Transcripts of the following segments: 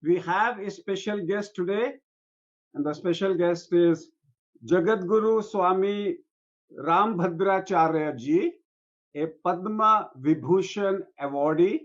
we have a special guest today, and the special guest is Jagadguru Swami Rambhadracharya Ji, a Padma Vibhushan awardee.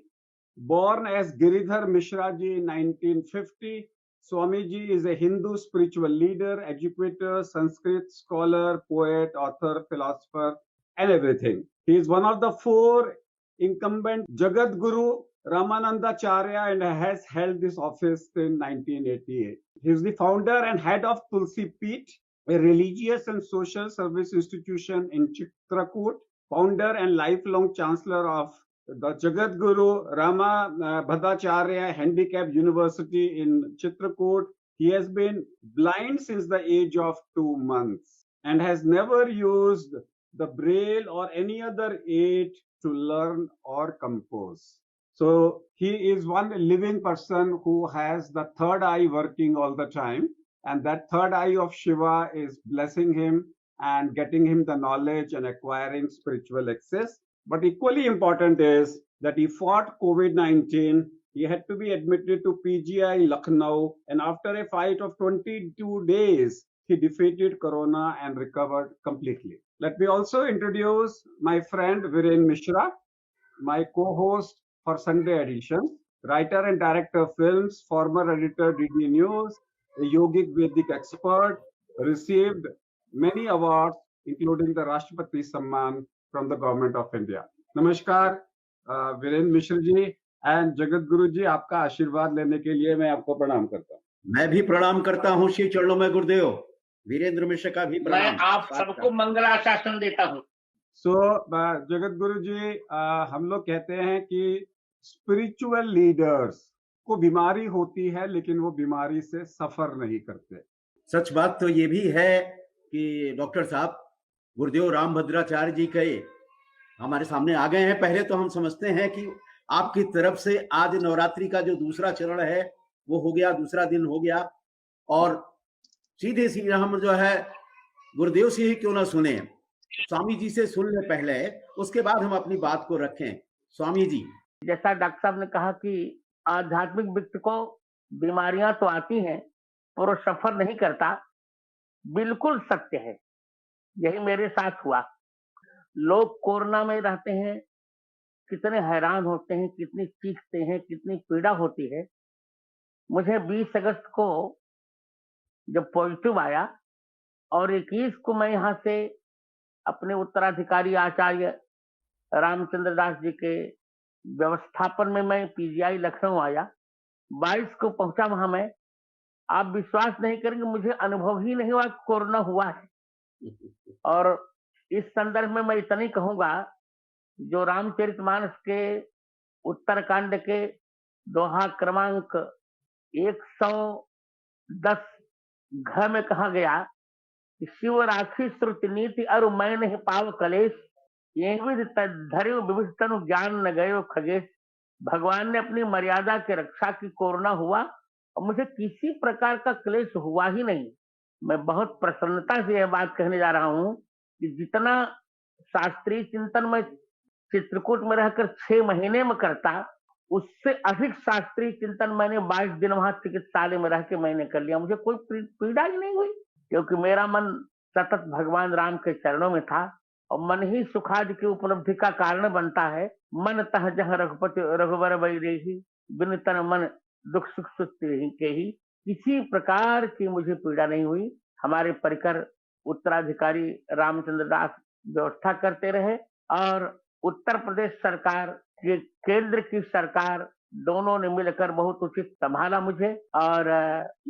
Born as Giridhar Mishra Ji in 1950, Swamiji is a Hindu spiritual leader, educator, Sanskrit scholar, poet, author, philosopher, and everything. He is one of the four incumbent Jagadguru Ramanandacharya and has held this office in 1988. He is the founder and head of Tulsi Peeth, a religious and social service institution in Chitrakoot, founder and lifelong chancellor of the Jagadguru Rambhadracharya Handicap University in Chitrakoot. He has been blind since the age of 2 months and has never used the braille or any other aid to learn or compose. So he is one living person who has the third eye working all the time, and that third eye of Shiva is blessing him and getting him the knowledge and acquiring spiritual access. But equally important is that he fought COVID-19. He had to be admitted to PGI Lucknow, and after a fight of 22 days, he defeated Corona and recovered completely. Let me also introduce my friend Viren Mishra, my co-host for Sunday edition, writer and director of films, former editor DD News, a yogic Vedic expert, received many awards, including the Rashtrapati Samman from the government of India. नमस्कार Virendra Mishra ji and Jagat Guru जी, आपका आशीर्वाद लेने के लिए मैं आपको प्रणाम करता हूँ। मैं भी प्रणाम करता हूँ श्री चरणों में गुरुदेव। वीरेंद्र मिश्र का भी प्रणाम। मैं आप सबको मंगलाशासन देता हूँ। जगत गुरु जी, हम लोग कहते हैं कि स्पिरिचुअल लीडर्स को बीमारी होती है लेकिन वो बीमारी से सफर नहीं करते। सच बात तो ये भी है कि डॉक्टर साहब गुरुदेव रामभद्राचार्य जी के हमारे सामने आ गए हैं। पहले तो हम समझते हैं कि आपकी तरफ से आज नवरात्रि का जो दूसरा चरण है वो हो गया, दूसरा दिन हो गया, और सीधे सीधे हम जो है गुरुदेव से ही क्यों ना सुने, स्वामी जी से सुन ले पहले, उसके बाद हम अपनी बात को रखें। स्वामी जी, जैसा डॉक्टर साहब ने कहा कि आध्यात्मिक व्यक्ति को बीमारियां तो आती हैं पर वो सफर नहीं करता, बिल्कुल सत्य है। यही मेरे साथ हुआ। लोग कोरोना में रहते हैं, कितने हैरान होते हैं, कितनी चीखते हैं, कितनी पीड़ा होती है। मुझे 20 अगस्त को जब पॉजिटिव आया और 21 को मैं यहाँ से अपने उत्तराधिकारी आचार्य रामचंद्र दास जी के व्यवस्थापन में मैं पीजीआई लखनऊ आया। 22 को पहुंचा वहां मैं। आप विश्वास नहीं करेंगे, मुझे अनुभव ही नहीं हुआ कोरोना हुआ है। और इस संदर्भ में मैं इतना ही कहूंगा, जो रामचरितमानस के उत्तरकांड के दोहा क्रमांक 110 घ में कहा गया कि शिव राखी श्रुति नीति अरु मैं नहीं पाव कलेश, ये विधि धर्यो विभिषतनु ज्ञान न गयो खगेश। भगवान ने अपनी मर्यादा की रक्षा की, कोरोना हुआ और मुझे किसी प्रकार का क्लेश हुआ ही नहीं। मैं बहुत प्रसन्नता से यह बात कहने जा रहा हूं कि जितना शास्त्रीय चिंतन में चित्रकूट में रहकर 6 महीने में करता, उससे अधिक शास्त्रीय चिंतन मैंने 22 दिन वहां चिकित्सालय में रह के मैंने कर लिया। मुझे कोई पीड़ा ही नहीं हुई, क्योंकि मेरा मन सतत भगवान राम के चरणों में था और मन ही सुखादि की उपलब्धि का कारण बनता है। मन तह जह रघुपति रघुवर वैदेही, बिन तन मन दुख सुख सुस्ती के ही। किसी प्रकार की मुझे पीड़ा नहीं हुई। हमारे परिकर उत्तराधिकारी रामचंद्र दास व्यवस्था करते रहे और उत्तर प्रदेश सरकार, ये केंद्र की सरकार, दोनों ने मिलकर बहुत उचित संभाला मुझे। और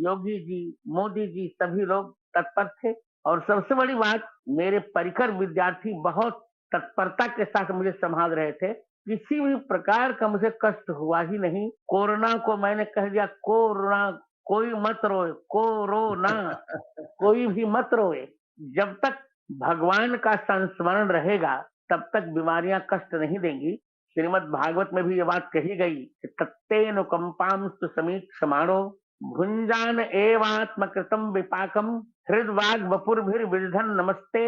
योगी जी, मोदी जी, सभी लोग तत्पर थे। और सबसे बड़ी बात, मेरे परिकर विद्यार्थी बहुत तत्परता के साथ मुझे संभाल रहे थे। किसी भी प्रकार का मुझे कष्ट हुआ ही नहीं। कोरोना को मैंने कह दिया, कोरोना कोई मत रोए, कोरोना कोई भी मत रोए। जब तक भगवान का संस्मरण रहेगा तब तक बीमारियां कष्ट नहीं देंगी। श्रीमद् भागवत में भी ये बात कही गई कि तत्तेनुकंपांस्तु समीक्षमाणो भुंजान एवात्मकृतम विपाकम हृदवाग वपुर्भिर्विदधन नमस्ते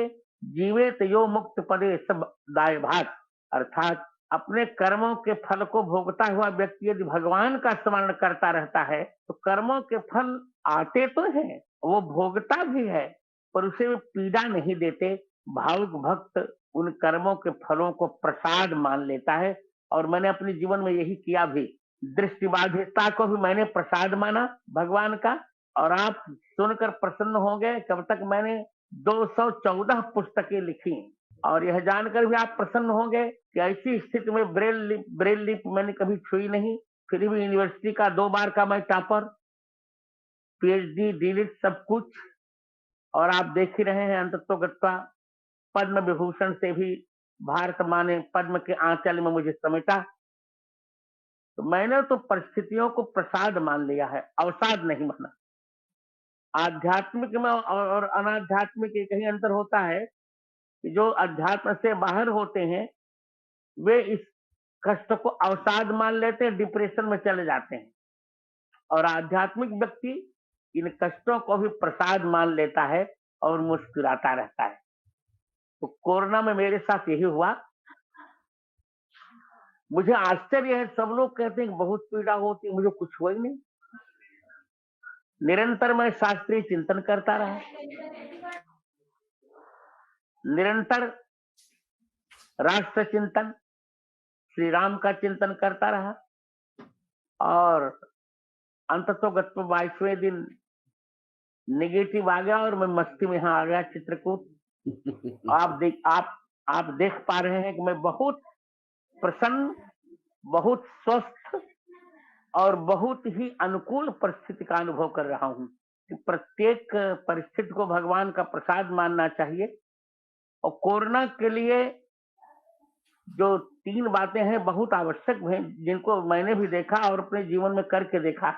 जीवेत यो मुक्त पदे सब दाय भाग। अर्थात अपने कर्मों के फल को भोगता हुआ व्यक्ति यदि भगवान का स्मरण करता रहता है तो कर्मों के फल आते तो हैं, वो भोगता भी है, पर उसे भी पीड़ा नहीं देते। भावुक भक्त उन कर्मों के फलों को प्रसाद मान लेता है। और मैंने अपने जीवन में यही किया भी। दृष्टिबाधिता को भी मैंने प्रसाद माना भगवान का। और आप सुनकर प्रसन्न हो गए, कब तक मैंने 214 पुस्तकें लिखी। और यह जानकर भी आप प्रसन्न हो गए कि ऐसी स्थिति में ब्रेल लिप मैंने कभी छुई नहीं। फिर भी यूनिवर्सिटी का 2 बार का मैं टॉपर, पीएचडी, डीलिट सब कुछ। और आप देख ही रहे हैं अंततोगत्वा पद्म विभूषण से भी भारत माँ ने पद्म के आंचल में मुझे समेटा। तो मैंने तो परिस्थितियों को प्रसाद मान लिया है, अवसाद नहीं माना। आध्यात्मिक में और अनाध्यात्मिक एक ही अंतर होता है कि जो अध्यात्म से बाहर होते हैं वे इस कष्ट को अवसाद मान लेते हैं, डिप्रेशन में चले जाते हैं। और आध्यात्मिक व्यक्ति इन कष्टों को भी प्रसाद मान लेता है और मुस्कुराता रहता है। तो कोरोना में मेरे साथ यही हुआ। मुझे आश्चर्य है, सब लोग कहते हैं कि बहुत पीड़ा होती है, मुझे कुछ हुआ ही नहीं। निरंतर मैं शास्त्रीय चिंतन करता रहा, निरंतर राष्ट्र चिंतन, श्री राम का चिंतन करता रहा। और अंततोगत्वा 22वें दिन नेगेटिव आ गया और मैं मस्ती में यहाँ आ गया चित्रकूट। आप देख पा रहे हैं कि मैं बहुत प्रसन्न, बहुत स्वस्थ और बहुत ही अनुकूल परिस्थिति का अनुभव कर रहा हूँ कि प्रत्येक परिस्थिति को भगवान का प्रसाद मानना चाहिए। और कोरोना के लिए जो 3 बातें हैं बहुत आवश्यक हैं, जिनको मैंने भी देखा और अपने जीवन में करके देखा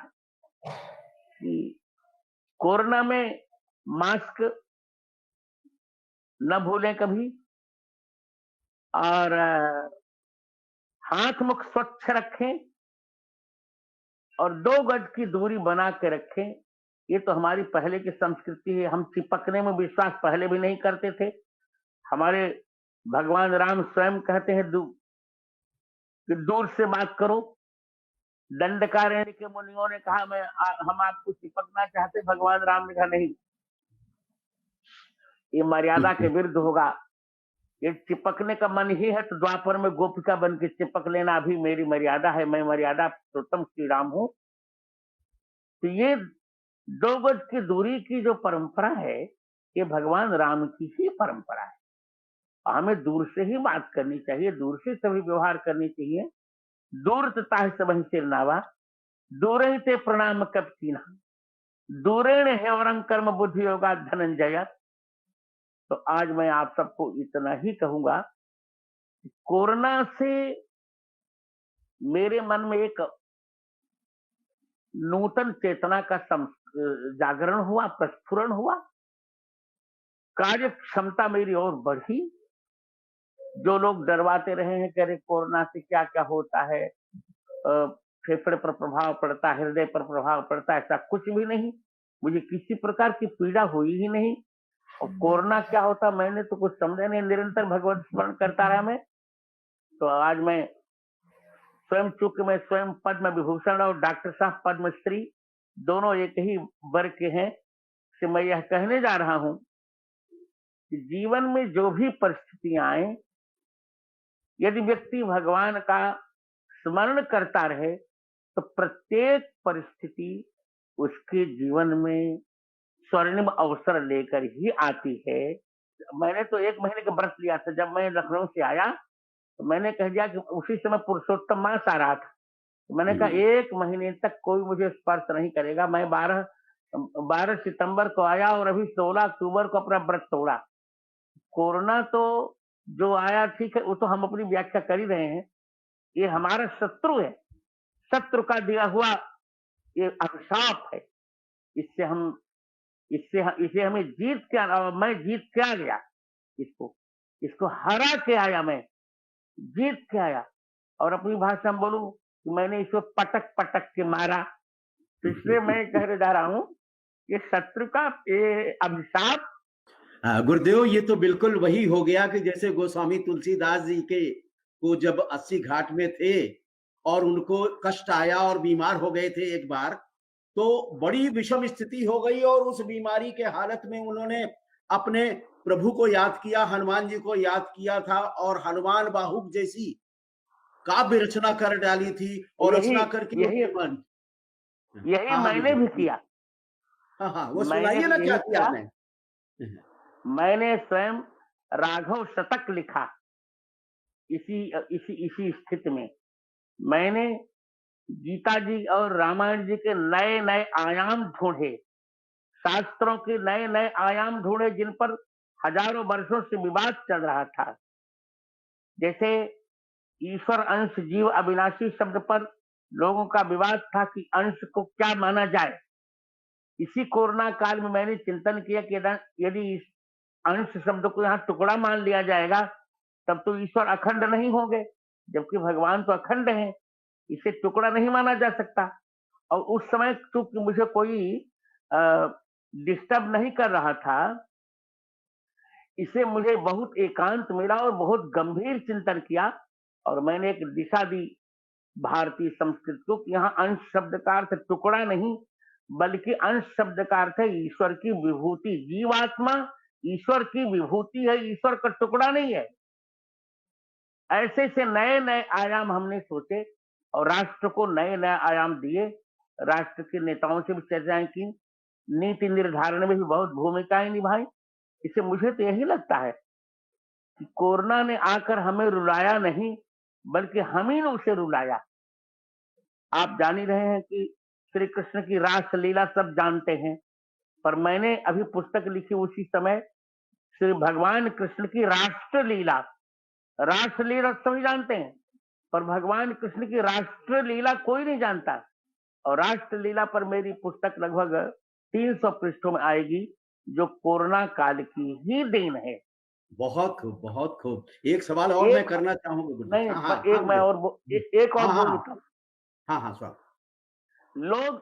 कि कोरोना में मास्क न भूलें कभी, और हाथ मुख स्वच्छ रखें और 2 गज की दूरी बना के रखें। ये तो हमारी पहले की संस्कृति है। हम चिपकने में विश्वास पहले भी नहीं करते थे। हमारे भगवान राम स्वयं कहते हैं कि दूर से बात करो। दंडकारण्य के मुनियों ने कहा हम आपको चिपकना चाहते, भगवान राम ने कहा नहीं, ये मर्यादा के विरुद्ध होगा। ये चिपकने का मन ही है तो द्वापर में गोपिका बन के चिपक लेना भी मेरी मर्यादा है। मैं मर्यादा पुरुषोत्तम श्री राम हूं। तो ये 2 गज की दूरी की जो परंपरा है ये भगवान राम की ही परंपरा है। हमें दूर से ही बात करनी चाहिए, दूर से सभी व्यवहार करनी चाहिए। दूर तता सबहि सिर नावा, दूर ही ते प्रणाम कप कीना, दूरेण हेवरं कर्म बुद्धि योगा धनंजय। तो आज मैं आप सबको इतना ही कहूंगा, कोरोना से मेरे मन में एक नूतन चेतना का जागरण हुआ, प्रस्फुरण हुआ। कार्य क्षमता मेरी और बढ़ी। जो लोग डरवाते रहे हैं कि अरे कोरोना से क्या क्या होता है, फेफड़े पर प्रभाव पड़ता है, हृदय पर प्रभाव पड़ता है, ऐसा कुछ भी नहीं। मुझे किसी प्रकार की पीड़ा हुई ही नहीं। और कोरोना क्या होता मैंने तो कुछ समझा नहीं। निरंतर भगवत स्मरण करता रहा मैं। तो आज मैं स्वयं, चूंकि मैं स्वयं पद्म विभूषण और डॉक्टर साहब पद्मश्री दोनों एक ही वर्ग के हैं, कि मैं यह कहने जा रहा हूं कि जीवन में जो भी परिस्थितियां आए, यदि व्यक्ति भगवान का स्मरण करता रहे तो प्रत्येक परिस्थिति उसके जीवन में स्वर्णिम अवसर लेकर ही आती है। मैंने तो 1 महीने का व्रत लिया था। जब मैं लखनऊ से आया तो मैंने कह दिया कि उसी समय पुरुषोत्तम मास आ रहा था। तो मैंने कहा 1 महीने तक कोई मुझे स्पर्श नहीं करेगा। मैं 12 सितंबर को आया और अभी 16 अक्टूबर को अपना व्रत तोड़ा। कोरोना तो जो आया ठीक है, वो तो हम अपनी व्याख्या कर ही रहे हैं। ये हमारा शत्रु है, शत्रु का दिया हुआ ये अभिशाप है। इसे हमें जीत के आना। मैं जीत के आ गया, इसको हरा के आया, मैं जीत के आया। और अपनी भाषा में बोलूं कि मैंने इसको पटक पटक के मारा। तो इसलिए मैं कह जा रहा हूं ये शत्रु का ये को जब 80 घाट में थे और उनको कष्ट आया और बीमार हो गए थे एक बार, तो बड़ी विषम स्थिति हो गई और उस बीमारी के हालत में उन्होंने अपने प्रभु को याद किया, हनुमान जी को याद किया था और हनुमान बाहुक जैसी काव्य रचना कर डाली थी और यही रचना करके यही उसके मन। यही हाँ, हाँ, मैंने भी बिल्कुल। किया। हाँ, हाँ, वो मैंने सुनाइए ना भी क्या यही किया किया। आपने? मैंने स्वयं राघव शतक लिखा इसी इसी इसी स्थिति में। मैंने गीता जी और रामायण जी के नए नए आयाम ढूंढे, शास्त्रों के नए नए आयाम ढूंढे जिन पर हजारों वर्षों से विवाद चल रहा था। जैसे ईश्वर अंश जीव अविनाशी शब्द पर लोगों का विवाद था कि अंश को क्या माना जाए। इसी कोरोना काल में मैंने चिंतन किया कि यदि इस अंश शब्द को यहाँ टुकड़ा मान लिया जाएगा तब तो ईश्वर अखंड नहीं होंगे, जबकि भगवान तो अखंड हैं, इसे टुकड़ा नहीं माना जा सकता। और उस समय चूंकि मुझे कोई डिस्टर्ब नहीं कर रहा था, इसे मुझे बहुत एकांत मिला और बहुत गंभीर चिंतन किया और मैंने एक दिशा दी भारतीय संस्कृति को कि यहाँ अंश शब्द का अर्थ टुकड़ा नहीं बल्कि अंश शब्द का अर्थ है ईश्वर की विभूति। जीवात्मा ईश्वर की विभूति है, ईश्वर का टुकड़ा नहीं है। ऐसे से नए नए आयाम हमने सोचे और राष्ट्र को नए नए आयाम दिए। राष्ट्र के नेताओं से भी चर्चाएं की, नीति निर्धारण में भी बहुत भूमिकाएं निभाई। इससे मुझे तो यही लगता है कि कोरोना ने आकर हमें रुलाया नहीं बल्कि हम ही ने उसे रुलाया। आप जान ही रहे हैं कि श्री कृष्ण की रास लीला सब जानते हैं, पर मैंने अभी पुस्तक लिखी उसी समय श्री भगवान कृष्ण की राष्ट्रलीला। राष्ट्रलीला सभी जानते हैं पर भगवान कृष्ण की राष्ट्रलीला कोई नहीं जानता। और राष्ट्रलीला पर मेरी पुस्तक लगभग 300 पृष्ठों में आएगी, जो कोरोना काल की ही देन है। बहुत खूब, बहुत खूब। एक सवाल और मैं करना चाहूंगा गुरुजी। नहीं, हाँ, हाँ, एक हाँ, मैं और एक और हाँ, हाँ, बोल देता हूं। हाँ, हाँ, स्वागत। लोग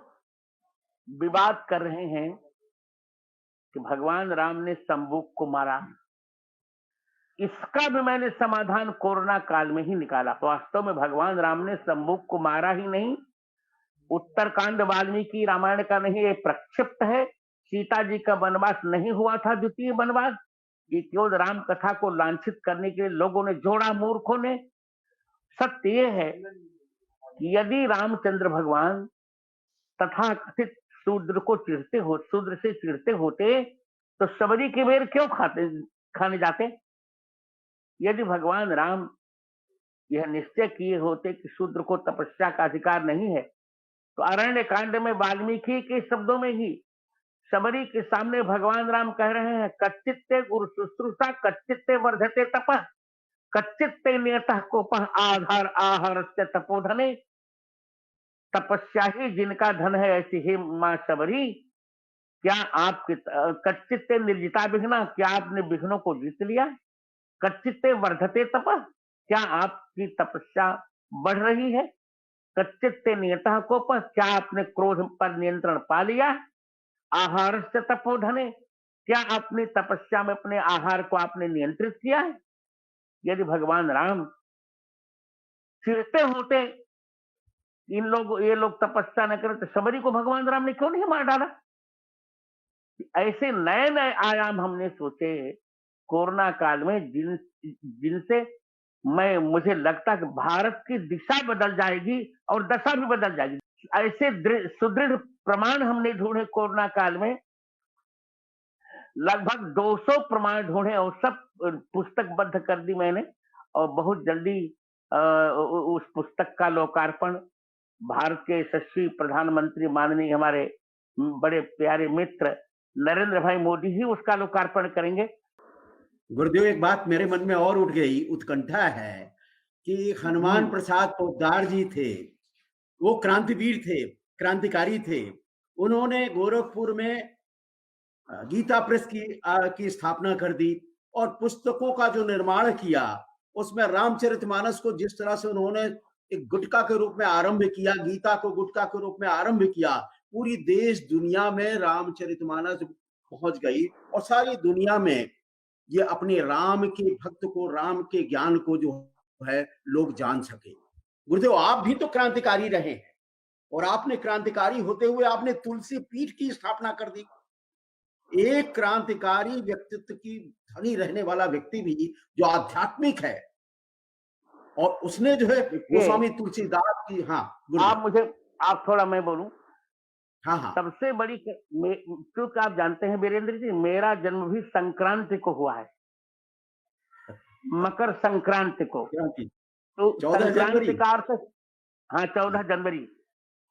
विवाद कर रहे हैं कि भगवान राम ने शंबुक को मारा। इसका भी मैंने समाधान कोरोना काल में ही निकाला। वास्तव में भगवान राम ने शंबुक को मारा ही नहीं, उत्तरकांड वाल्मीकि रामायण का नहीं, ये प्रक्षिप्त है। सीता जी का वनवास नहीं हुआ था, द्वितीय वनवास, ये केवल राम कथा को लांछित करने के लिए लोगों ने जोड़ा, मूर्खों ने। सत्य ये है कि यदि रामचंद्र भगवान तथा कथित शूद्र से चिढ़ते होते तो सबरी के बेर क्यों खाने जाते? यदि भगवान राम यह निश्चय किए होते कि शूद्र को तपस्या का अधिकार नहीं है, तो अरण्य कांड में वाल्मीकि के शब्दों में ही सबरी के सामने भगवान राम कह रहे हैं, कच्चित्ते गुरु शुश्रूषा कच्चित्ते वर्धते तपः कच्चित्ते नियतः कोपः आधार आहारस्य तपोधने। तपस्या ही जिनका धन है ऐसी ही मां सबरी, क्या आपके कच्चित्ते निर्जिता विघ्ना, क्या आपने विघ्नों को जीत लिया? कच्चित्ते वर्धते तपः, क्या आपकी तपस्या बढ़ रही है? कच्चित्ते नियतः कोपः, क्या आपने क्रोध पर नियंत्रण पा लिया? आहार से तपोधने, क्या अपनी तपस्या में अपने आहार को आपने नियंत्रित किया है? यदि भगवान राम चिढ़ते होते ये लोग तपस्या न करें तो सबरी को भगवान राम ने क्यों नहीं मार डाला? ऐसे नए नए आयाम हमने सोचे कोरोना काल में, जिनसे मुझे लगता है कि भारत की दिशा बदल जाएगी और दशा भी बदल जाएगी। ऐसे सुदृढ़ प्रमाण हमने ढूंढे कोरोना काल में, लगभग 200 प्रमाण ढूंढे और सब पुस्तकबद्ध कर दी मैंने। और बहुत जल्दी उस पुस्तक का लोकार्पण भारत के यशस्वी प्रधानमंत्री माननीय हमारे बड़े प्यारे मित्र नरेंद्र भाई मोदी ही उसका लोकार्पण करेंगे। गुरुदेव, एक बात मेरे मन में और उठ गई, उत्कंठा है कि हनुमान प्रसाद पोद्दार जी थे, वो क्रांतिवीर थे, क्रांतिकारी थे। उन्होंने गोरखपुर में गीता प्रेस की स्थापना कर दी और पुस्तकों का जो निर्माण किया, उसमें रामचरितमानस को जिस तरह से उन्होंने एक गुटका के रूप में आरंभ किया, गीता को गुटका के रूप में आरंभ किया, पूरी देश दुनिया में रामचरितमानस पहुंच गई और सारी दुनिया में ये अपने राम के भक्त को, राम के ज्ञान को जो है लोग जान सके। गुरुदेव, आप भी तो क्रांतिकारी रहे हैं और आपने क्रांतिकारी होते हुए आपने तुलसी पीठ की स्थापना कर दी। एक क्रांतिकारी व्यक्तित्व की धनी रहने वाला व्यक्ति भी जो आध्यात्मिक है और उसने जो है वो देखिए, स्वामी तुलसीदास की। हाँ गुरुदेव। आप थोड़ा मैं बोलूं। हाँ हाँ। सबसे बड़ी क्योंकि आप जानते हैं वीरेंद्र जी, मेरा जन्म भी संक्रांति को हुआ है, मकर संक्रांति को। क्रांति तो 14 जनवरी। संक्रांति का अर्थ, हाँ 14 जनवरी।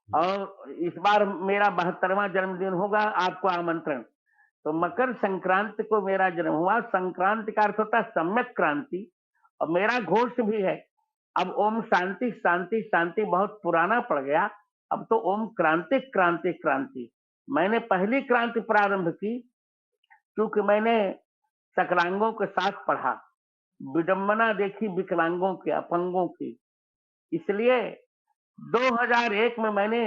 और इस बार मेरा 72वां जन्मदिन होगा, आपको आमंत्रण। तो मकर संक्रांति को मेरा जन्म हुआ। संक्रांति का अर्थ होता है सम्यक क्रांति, और मेरा घोष भी है। अब ओम शांति शांति शांति बहुत पुराना पड़ गया, अब तो ओम क्रांति क्रांति क्रांति। मैंने पहली क्रांति प्रारंभ की क्योंकि मैंने सकलांगों के साथ पढ़ा, विडंबना देखी विकलांगों की, अपंगों की। इसलिए 2001 में मैंने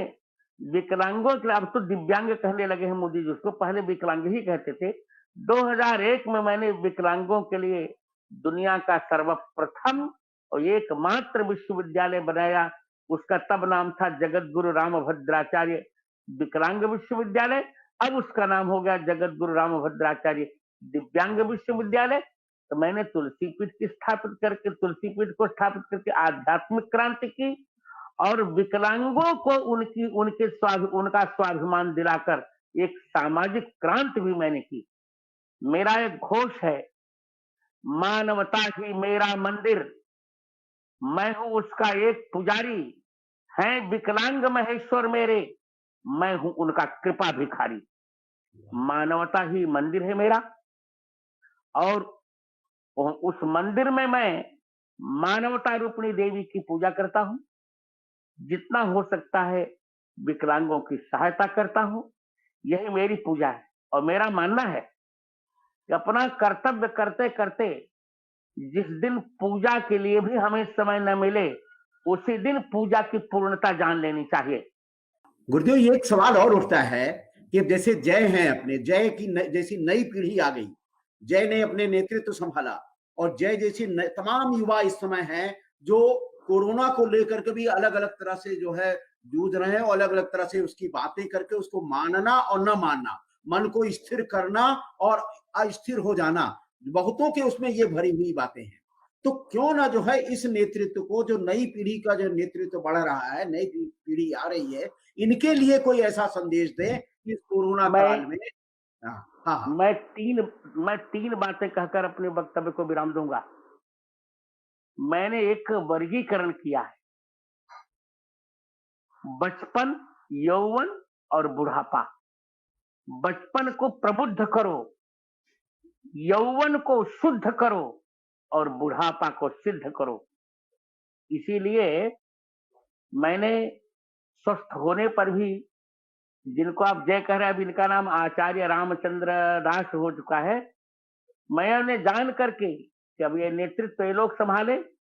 विकलांगों के, अब तो दिव्यांग कहने लगे हैं मोदी जी उसको, पहले विकलांग ही कहते थे। 2001 में मैंने विकलांगों के लिए दुनिया का सर्वप्रथम और एकमात्र विश्वविद्यालय बनाया। उसका तब नाम था जगत गुरु रामभद्राचार्य विकलांग विश्वविद्यालय। अब उसका नाम हो गया जगत गुरु रामभद्राचार्य दिव्यांग विश्वविद्यालय। तो मैंने तुलसी पीठ को स्थापित करके आध्यात्मिक क्रांति की, और विकलांगों को उनका स्वाभिमान दिलाकर एक सामाजिक क्रांति भी मैंने की। मेरा एक घोष है, मानवता ही मेरा मंदिर, मैं हूं उसका एक पुजारी, हैं विकलांग महेश्वर मेरे, मैं हूं उनका कृपा भिखारी। मानवता ही मंदिर है मेरा, और उस मंदिर में मैं मानवता रूपिणी देवी की पूजा करता हूं। जितना हो सकता है विकलांगों की सहायता करता हूं, यही मेरी पूजा है। और मेरा मानना है कि अपना कर्तव्य करते करते जिस दिन पूजा के लिए भी हमें समय न मिले, उसी दिन पूजा की पूर्णता जान लेनी चाहिए। गुरुदेव, ये एक सवाल और उठता है कि जैसे जय हैं, अपने जय की जैसी नई पीढ़ी आ गई, जय ने अपने नेतृत्व संभाला, और जय जैसी तमाम युवा इस समय हैं जो कोरोना को लेकर के भी अलग अलग तरह से जो है जूझ रहे हैं, और अलग अलग तरह से उसकी बातें करके उसको मानना और न मानना, मन को स्थिर करना और अस्थिर हो जाना, बहुतों के उसमें ये भरी हुई बातें हैं। तो क्यों ना जो है इस नेतृत्व को, जो नई पीढ़ी का जो नेतृत्व बढ़ रहा है, नई पीढ़ी आ रही है, इनके लिए कोई ऐसा संदेश दे इस कोरोना काल में। हाँ। मैं तीन बातें कहकर अपने वक्तव्य को विराम दूंगा। मैंने एक वर्गीकरण किया है, बचपन, यौवन और बुढ़ापा। बचपन को प्रबुद्ध करो, यौवन को शुद्ध करो, और बुढ़ापा को सिद्ध करो। इसीलिए मैंने स्वस्थ होने पर भी, जिनको आप जय कह रहे हैं, इनका नाम आचार्य रामचंद्र दास हो चुका है, मैंने जान करके कि अब ये नेतृत्व ये लोग संभाले,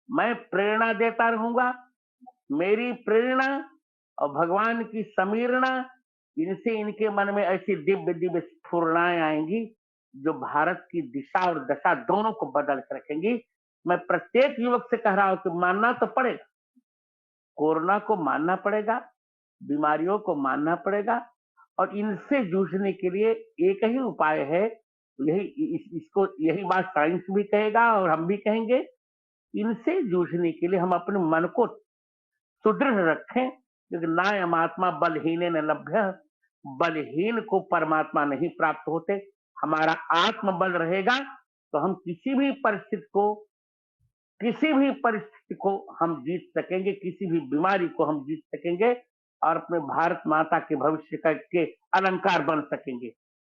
मैं प्रेरणा देता रहूंगा। मेरी प्रेरणा और भगवान की समीरणा, इनसे इनके मन में ऐसी दिव्य दिव्य स्फुरणाएं आएंगी जो भारत की दिशा और दशा दोनों को बदल कर रखेंगी। मैं प्रत्येक युवक से कह रहा हूं कि मानना तो पड़ेगा, कोरोना को मानना पड़ेगा, बीमारियों को मानना पड़ेगा, और इनसे जूझने के लिए एक ही उपाय है। यही बात साइंस भी कहेगा और हम भी कहेंगे। इनसे जूझने के लिए हम अपने मन को सुदृढ़ रखें, क्योंकि नायमात्मा बलहीन न लभ्य, बलहीन को परमात्मा नहीं प्राप्त होते। हमारा आत्मबल रहेगा तो हम किसी भी परिस्थिति को हम जीत सकेंगे, किसी भी बीमारी को हम जीत सकेंगे, और अपने भारत माता के भविष्य के अलंकार बन सकेंगे।